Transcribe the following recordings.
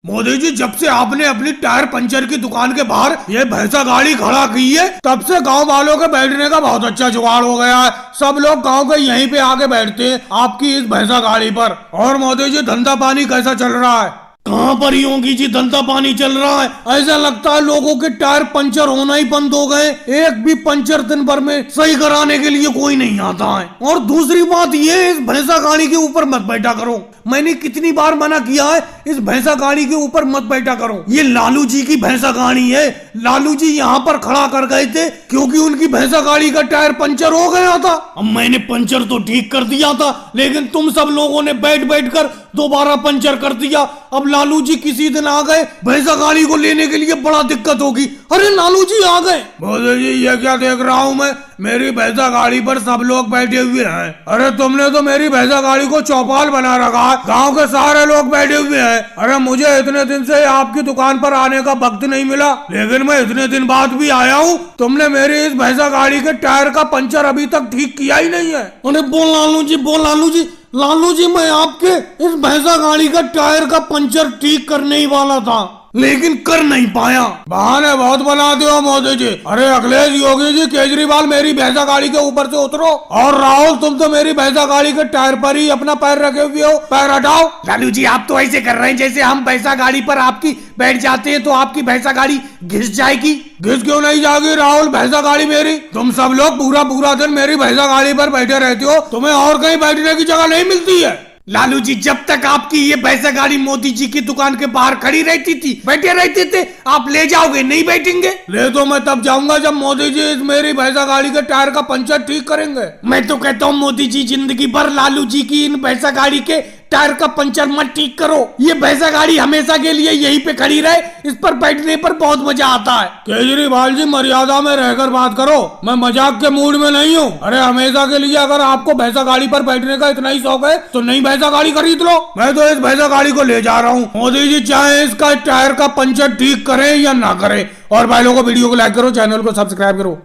मोदी जी, जब से आपने अपनी टायर पंचर की दुकान के बाहर ये भैंसा गाड़ी खड़ा की है, तब से गांव वालों के बैठने का बहुत अच्छा जुगाड़ हो गया है। सब लोग गांव के यहीं पे आके बैठते हैं आपकी इस भैंसा गाड़ी पर। और मोदी जी, धंधा पानी कैसा चल रहा है? कहाँ पर योगी जी धंधा पानी चल रहा है? ऐसा लगता है लोगों के टायर पंचर होना ही बंद हो गए। एक भी पंचर दिन भर में सही कराने के लिए कोई नहीं आता है। और दूसरी बात ये, इस भैंसा गाड़ी के ऊपर मत बैठा करो। मैंने कितनी बार मना किया है, इस भैंसा गाड़ी के ऊपर मत बैठा करो। ये लालू जी की भैंसा गाड़ी है। लालू जी यहाँ पर खड़ा कर गए थे क्योंकि उनकी भैंसा गाड़ी का टायर पंचर हो गया था। अब मैंने पंचर तो ठीक कर दिया था, लेकिन तुम सब लोगों ने बैठ बैठ कर दोबारा पंचर कर दिया। अब लालू जी किसी दिन आ गए, भैंसा गाड़ी को लेने के लिए बड़ा दिक्कत होगी। अरे लालू जी आ गए। मोदी जी, ये क्या देख रहा हूँ मैं? मेरी भैंसा गाड़ी पर सब लोग बैठे हुए हैं। अरे तुमने तो मेरी भैंसा गाड़ी को चौपाल बना रखा है, गांव के सारे लोग बैठे हुए हैं। अरे मुझे इतने दिन से आपकी दुकान पर आने का वक्त नहीं मिला, लेकिन मैं इतने दिन बाद भी आया हूँ। तुमने मेरी इस भैंसा गाड़ी के टायर का पंचर अभी तक ठीक किया ही नहीं है। अरे बोल लालू जी, बोल लालू जी। लालू जी, मैं आपके इस भैंसा गाड़ी का टायर का पंचर ठीक करने ही वाला था, लेकिन कर नहीं पाया। बहाने बहुत बनाते हो मोदी जी। अरे अखिलेश, योगी जी, केजरीवाल, मेरी भैंसा गाड़ी के ऊपर से उतरो। और राहुल, तुम तो मेरी भैंसा गाड़ी के टायर पर ही अपना पैर रखे हुए हो, पैर हटाओ। लालू जी, आप तो ऐसे कर रहे हैं जैसे हम भैंसा गाड़ी पर आपकी बैठ जाते हैं तो आपकी भैंसा गाड़ी घिस जाएगी। घिस क्यों नहीं जाएगी राहुल? भैंसा गाड़ी मेरी। तुम सब लोग पूरा पूरा दिन मेरी भैंसा गाड़ी पर बैठे रहते हो, तुम्हें और कहीं बैठने की जगह नहीं मिलती है। लालू जी, जब तक आपकी ये भैंसा गाड़ी मोदी जी की दुकान के बाहर खड़ी रहती थी, बैठे रहते थे, आप ले जाओगे, नहीं बैठेंगे? ले तो मैं तब जाऊंगा जब मोदी जी इस मेरी भैंसा गाड़ी के टायर का पंचर ठीक करेंगे। मैं तो कहता हूँ मोदी जी, जिंदगी भर लालू जी की इन भैंसा गाड़ी के टायर का पंचर मत ठीक करो। ये भैंसा गाड़ी हमेशा के लिए यहीं पे खड़ी रहे, इस पर बैठने पर बहुत मजा आता है। केजरीवाल जी, मर्यादा में रहकर बात करो, मैं मजाक के मूड में नहीं हूँ। अरे हमेशा के लिए अगर आपको भैंसा गाड़ी पर बैठने का इतना ही शौक है तो नई भैंसा गाड़ी खरीद लो। मैं तो इस भैंसा गाड़ी को ले जा रहा हूँ। मोदी जी चाहे इसका टायर का पंचर ठीक करें या ना करें। और भाई लोगों को वीडियो को लाइक करो, चैनल को सब्सक्राइब करो।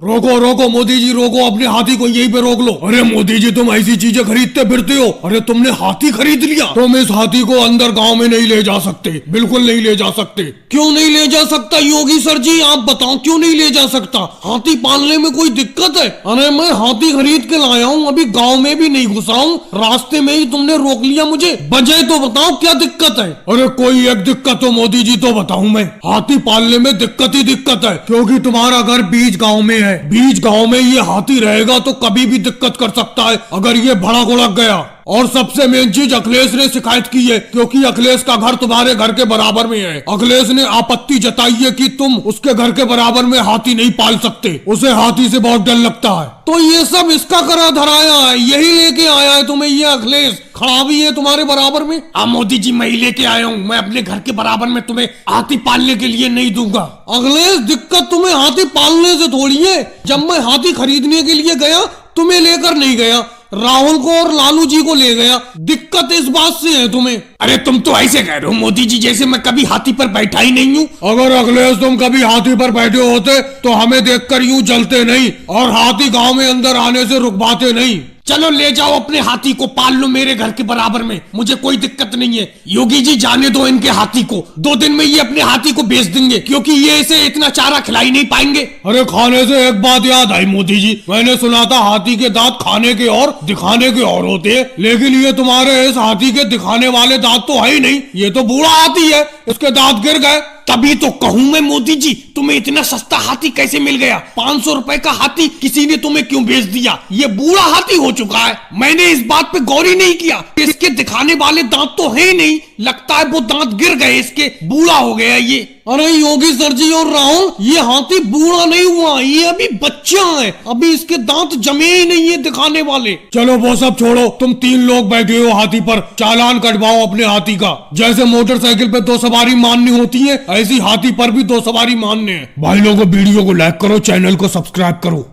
रोको रोको मोदी जी, रोको, अपने हाथी को यहीं पे रोक लो। अरे मोदी जी, तुम ऐसी चीजें खरीदते फिरते हो। अरे तुमने हाथी खरीद लिया, तुम इस हाथी को अंदर गांव में नहीं ले जा सकते, बिल्कुल नहीं ले जा सकते। क्यों नहीं ले जा सकता योगी सर जी? आप बताओ क्यों नहीं ले जा सकता? हाथी पालने में कोई दिक्कत है? अरे मैं हाथी खरीद के लाया हूँ, अभी गाँव में भी नहीं घुसा हूँ, रास्ते में ही तुमने रोक लिया मुझे। वजह तो बताओ, क्या दिक्कत है? अरे कोई एक दिक्कत हो मोदी जी तो बताऊं मैं। हाथी पालने में दिक्कत ही दिक्कत है, क्योंकि तुम्हारा घर बीच गाँव में है। बीच गांव में ये हाथी रहेगा तो कभी भी दिक्कत कर सकता है अगर ये भड़क उड़क गया। और सबसे मेन चीज, अखिलेश ने शिकायत की है, क्योंकि अखिलेश का घर तुम्हारे घर के बराबर में है। अखिलेश ने आपत्ति जताई है कि तुम उसके घर के बराबर में हाथी नहीं पाल सकते, उसे हाथी से बहुत डर लगता है। तो ये सब इसका करा धराया है, यही लेके आया है तुम्हें ये अखिलेश, खड़ा भी है तुम्हारे बराबर में। मोदी जी, मैं ही लेके आया हूँ, मैं अपने घर के बराबर में तुम्हें हाथी पालने के लिए नहीं दूंगा। अखिलेश, दिक्कत तुम्हें हाथी पालने से थोड़ी है। जब मैं हाथी खरीदने के लिए गया, तुम्हें लेकर नहीं गया, राहुल को और लालू जी को ले गया। दिक्कत इस बात से है तुम्हें। अरे तुम तो ऐसे कह रहे हो मोदी जी जैसे मैं कभी हाथी पर बैठा ही नहीं हूँ। अगर अखिलेश तुम कभी हाथी पर बैठे होते तो हमें देखकर यूं जलते नहीं, और हाथी गांव में अंदर आने से रुकवाते नहीं। चलो ले जाओ अपने हाथी को, पाल लो मेरे घर के बराबर में, मुझे कोई दिक्कत नहीं है। योगी जी, जाने दो इनके हाथी को, 2 दिन में ये अपने हाथी को बेच देंगे, क्योंकि ये इसे इतना चारा खिला ही नहीं पाएंगे। अरे खाने से एक बात याद आई मोदी जी, मैंने सुना था हाथी के दांत खाने के और दिखाने के और होते हैं, लेकिन ये तुम्हारे इस हाथी के दिखाने वाले दांत तो है ही नहीं, ये तो बूढ़ा हाथी है, इसके दांत गिर गए। तभी तो कहूं मैं मोदी जी, तुम्हें इतना सस्ता हाथी कैसे मिल गया? 500 रुपए का हाथी किसी ने तुम्हें क्यों बेच दिया? ये बूढ़ा हाथी हो चुका है। मैंने इस बात पे गौर ही नहीं किया, इसके दिखाने वाले दांत तो है ही नहीं, लगता है वो दांत गिर गए इसके, बूढ़ा हो गया ये। अरे योगी सर जी और राहुल, ये हाथी बूढ़ा नहीं हुआ, ये अभी बच्चा है, अभी इसके दांत जमे ही नहीं है दिखाने वाले। चलो वो सब छोड़ो, तुम 3 लोग बैठे हो हाथी पर, चालान कटवाओ अपने हाथी का। जैसे मोटरसाइकिल पे 2 सवारी माननी होती है, ऐसी हाथी पर भी 2 सवारी मानने हैं। भाई लोगों, वीडियो को लाइक करो, चैनल को सब्सक्राइब करो।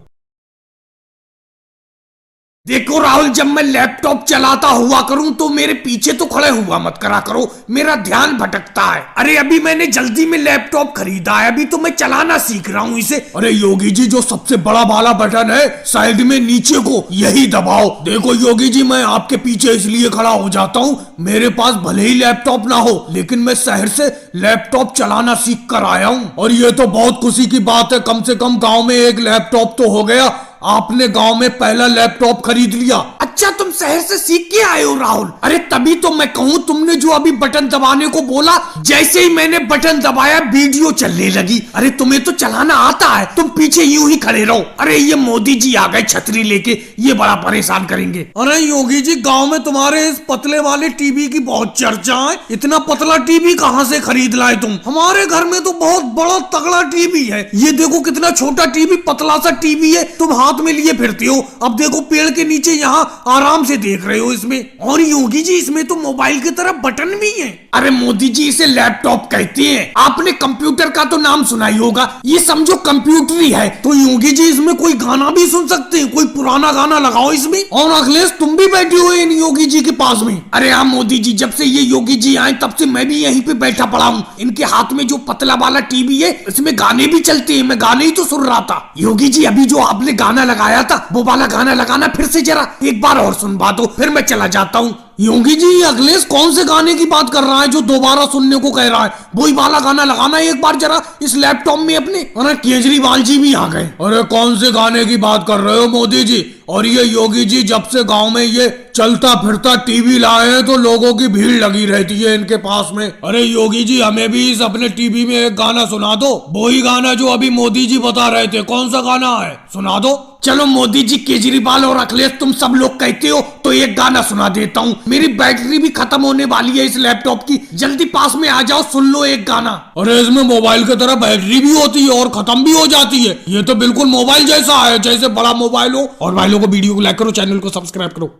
देखो राहुल, जब मैं लैब लैपटॉप चलाता हुआ करूं तो मेरे पीछे तो खड़े हुआ मत करा करो, मेरा ध्यान भटकता है। अरे अभी मैंने जल्दी में लैपटॉप खरीदा है, अभी तो मैं चलाना सीख रहा हूँ इसे। अरे योगी जी, जो सबसे बड़ा वाला बटन है साइड में नीचे को, यही दबाओ। देखो योगी जी, मैं आपके पीछे इसलिए खड़ा हो जाता हूँ, मेरे पास भले ही लैपटॉप ना हो लेकिन मैं शहर से लैपटॉप चलाना सीख कर आया हूँ। और ये तो बहुत खुशी की बात है, कम से कम गाँव में एक लैपटॉप तो हो गया। आपने गांव में पहला लैपटॉप खरीद लिया। अच्छा, तुम शहर से सीख के आए हो राहुल? अरे तभी तो मैं कहूँ, तुमने जो अभी बटन दबाने को बोला, जैसे ही मैंने बटन दबाया वीडियो चलने लगी। अरे तुम्हें तो चलाना आता है, तुम पीछे यूं ही खड़े रहो। अरे ये मोदी जी आ गए छतरी लेके, ये बड़ा परेशान करेंगे। अरे योगी जी, गाँव में तुम्हारे इस पतले वाले टीवी की बहुत चर्चा है, इतना पतला टीवी कहाँ से खरीद लाए तुम? हमारे घर में तो बहुत बड़ा तगड़ा टीवी है, ये देखो कितना छोटा टीवी, पतला सा टीवी है, तुम हाथ में लिए फिरते हो। अब देखो पेड़ के नीचे यहाँ आराम से देख रहे हो इसमें। और योगी जी, इसमें तो मोबाइल की तरह बटन भी है। अरे मोदी जी, इसे लैपटॉप कहते हैं। आपने कंप्यूटर का तो नाम सुना ही होगा, ये समझो कंप्यूटर ही है। तो योगी जी, इसमें कोई गाना भी सुन सकते हैं, कोई पुराना गाना लगाओ इसमें। और अखिलेश, तुम भी बैठे हो इन योगी जी के पास में? अरे हाँ मोदी जी, जब से ये योगी जी आए तब से मैं भी यहीं पे बैठा पड़ा हूँ। इनके हाथ में जो पतला वाला टीवी है, इसमें गाने भी चलते हैं, मैं गाने ही तो सुन रहा था। योगी जी, अभी जो आपने गाना लगाया था वो वाला गाना लगाना फिर से, जरा एक बार और सुनवा दो, फिर मैं चला जाता हूँ। योगी जी, अखिलेश कौन से गाने की बात कर रहा है जो दोबारा सुनने को कह रहा है? वही वाला गाना लगाना एक बार जरा इस लैपटॉप में अपने। अरे केजरीवाल जी भी आ गए। अरे कौन से गाने की बात कर रहे हो मोदी जी? और ये योगी जी, जब से गांव में ये चलता फिरता टीवी लाए हैं तो लोगों की भीड़ लगी रहती है इनके पास में। अरे योगी जी, हमें भी इस अपने टीवी में एक गाना सुना दो, वही गाना जो अभी मोदी जी बता रहे थे। कौन सा गाना है, सुना दो। चलो मोदी जी, केजरीवाल और अखिलेश, तुम सब लोग कहते हो तो एक गाना सुना देता हूँ। मेरी बैटरी भी खत्म होने वाली है इस लैपटॉप की, जल्दी पास में आ जाओ, सुन लो एक गाना। अरे इसमें मोबाइल की तरह बैटरी भी होती है और खत्म भी हो जाती है, ये तो बिल्कुल मोबाइल जैसा है, जैसे बड़ा मोबाइल हो। और भाई लोगों को वीडियो को लाइक करो, चैनल को सब्सक्राइब करो।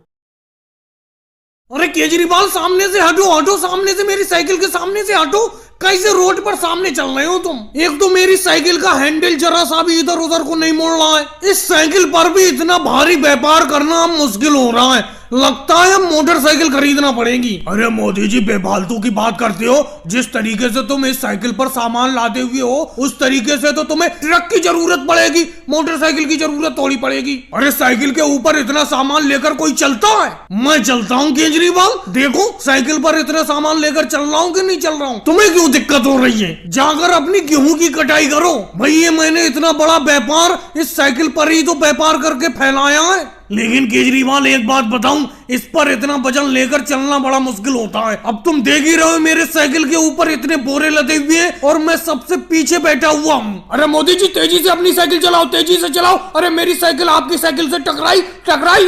अरे केजरीवाल, सामने से हटो, हटो सामने से, मेरी साइकिल के सामने से हटो। कैसे रोड पर सामने चल रहे हो तुम? एक तो मेरी साइकिल का हैंडल जरा सा भी इधर उधर को नहीं मोड़ रहा है। इस साइकिल पर भी इतना भारी व्यापार करना मुश्किल हो रहा है, लगता है अब मोटरसाइकिल खरीदना पड़ेगी। अरे मोदी जी, बेफालतू की बात करते हो। जिस तरीके से तुम इस साइकिल पर सामान लादे हुए हो, उस तरीके से तो तुम्हें ट्रक की जरूरत पड़ेगी, मोटरसाइकिल की जरूरत थोड़ी पड़ेगी। अरे साइकिल के ऊपर इतना सामान लेकर कोई चलता है? मैं चलता हूँ केजरीवाल, देखो साइकिल पर इतना सामान लेकर चल रहा हूँ कि नहीं चल रहा हूँ। तुम्हें क्यों दिक्कत हो रही है? जाकर अपनी गेहूं की कटाई करो। भाई, ये मैंने इतना बड़ा व्यापार इस साइकिल पर ही तो व्यापार करके फैलाया है। लेकिन केजरीवाल, एक बात बताऊं, इस पर इतना वजन लेकर चलना बड़ा मुश्किल होता है। अब तुम देख ही रहे हो, मेरे साइकिल के ऊपर इतने बोरे लदे हुए हैं और मैं सबसे पीछे बैठा हुआ हूँ। अरे मोदी जी, तेजी से अपनी साइकिल चलाओ, तेजी से चलाओ। अरे मेरी साइकिल आपकी साइकिल से टकराई।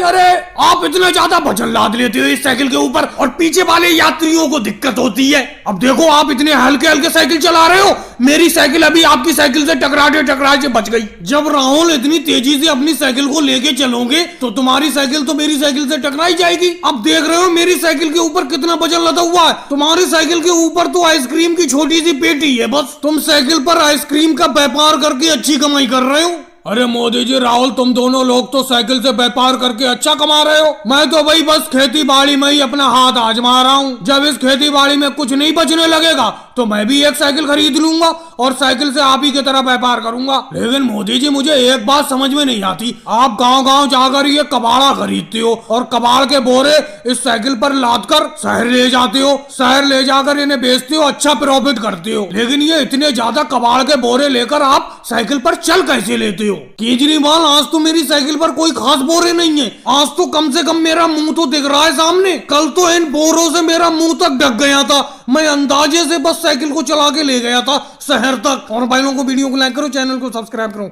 अरे आप इतना ज्यादा वजन लाद लेते हो इस साइकिल के ऊपर और पीछे वाले यात्रियों को दिक्कत होती है। अब देखो, आप इतने हल्के हल्के साइकिल चला रहे हो, मेरी साइकिल अभी आपकी साइकिल से टकराते बच गई। जब राहुल इतनी तेजी से अपनी साइकिल को लेके चलोगे तो तुम्हारी साइकिल तो मेरी साइकिल से टकराई जाएगी। अब देख रहे हो मेरी साइकिल के ऊपर कितना वजन लदा हुआ है। तुम्हारी साइकिल के ऊपर तो आइसक्रीम की छोटी सी पेटी है बस। तुम साइकिल पर आइसक्रीम का व्यापार करके अच्छी कमाई कर रहे हो। अरे मोदी जी, राहुल, तुम दोनों लोग तो साइकिल से व्यापार करके अच्छा कमा रहे हो। मैं तो भाई बस खेती बाड़ी में ही अपना हाथ आजमा रहा हूँ। जब इस खेती बाड़ी में कुछ नहीं बचने लगेगा तो मैं भी एक साइकिल खरीद लूंगा और साइकिल से आप ही की तरह व्यापार करूंगा। लेकिन मोदी जी, मुझे एक बात समझ में नहीं आती, आप गांव गांव जाकर ये कबाड़ा खरीदते हो और कबाड़ के बोरे इस साइकिल पर लाद कर शहर ले जाते हो, शहर ले जाकर इन्हें बेचते हो, अच्छा प्रॉफिट करते हो। लेकिन ये इतने ज्यादा कबाड़ के बोरे लेकर आप साइकिल पर चल कैसे लेते हो? केजरीवाल, आज तो मेरी साइकिल पर कोई खास बोरे नहीं है, आज तो कम से कम मेरा मुंह तो दिख रहा है सामने। कल तो इन बोरों से मेरा मुंह तक ढक गया था, मैं अंदाजे से बस साइकिल को चला के ले गया था शहर तक। और भाई लोगों को वीडियो को लाइक करो, चैनल को सब्सक्राइब करो।